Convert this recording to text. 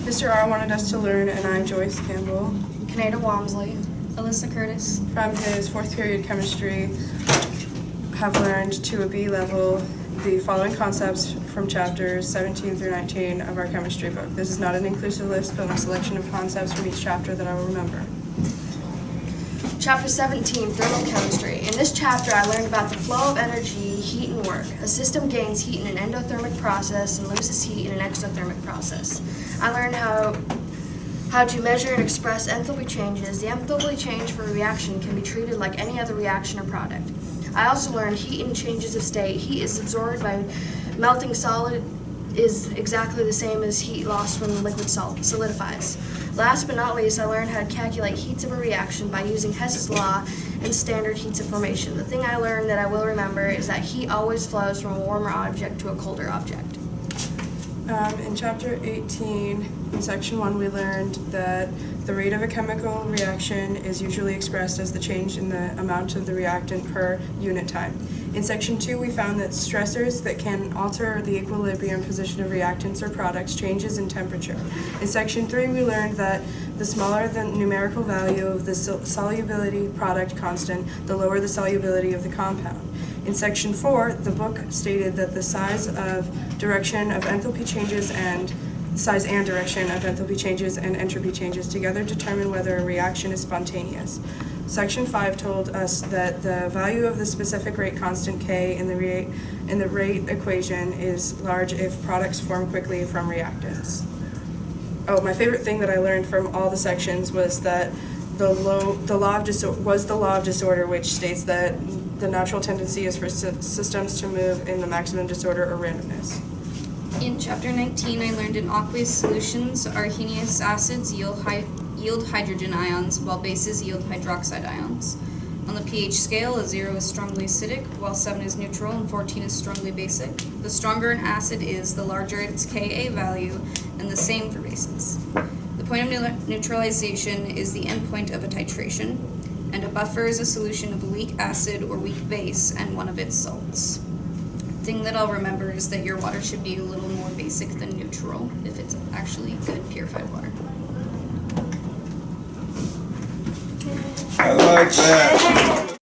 Mr. R wanted us to learn, and I, Joyce Campbell, Kanayda Walmsley, Alysa Curtis, from his fourth period chemistry, have learned to a B level the following concepts from chapters 17 through 19 of our chemistry book. This is not an inclusive list, but a selection of concepts from each chapter that I will remember. Chapter 17, Thermal Chemistry. In this chapter, I learned about the flow of energy, heat, and work. A system gains heat in an endothermic process and loses heat in an exothermic process. I learned how to measure and express enthalpy changes. The enthalpy change for a reaction can be treated like any other reaction or product. I also learned heat and changes of state. Heat is absorbed by melting solid is exactly the same as heat lost when the liquid solidifies. Last but not least, I learned how to calculate heats of a reaction by using Hess's law and standard heats of formation. The thing I learned that I will remember is that heat always flows from a warmer object to a colder object. In chapter 18, in section 1, we learned that the rate of a chemical reaction is usually expressed as the change in the amount of the reactant per unit time. In section 2, we found that stressors that can alter the equilibrium position of reactants or products changes in temperature. In section 3, we learned that the smaller the numerical value of the solubility product constant, the lower the solubility of the compound. In section 4, the book stated that the size and direction of enthalpy changes and entropy changes together determine whether a reaction is spontaneous. Section 5 told us that the value of the specific rate constant K in the rate equation is large if products form quickly from reactants. Oh, my favorite thing that I learned from all the sections was that the law of disorder, which states that the natural tendency is for systems to move in the maximum disorder or randomness. In chapter 19, I learned in aqueous solutions, arsenous acids yield hydrogen ions, while bases yield hydroxide ions. On the pH scale, a 0 is strongly acidic, while 7 is neutral and 14 is strongly basic. The stronger an acid is, the larger its Ka value, and the same for bases. The point of neutralization is the endpoint of a titration, and a buffer is a solution of a weak acid or weak base and one of its salts. The thing that I'll remember is that your water should be a little more basic than neutral if it's actually good purified water. I like that.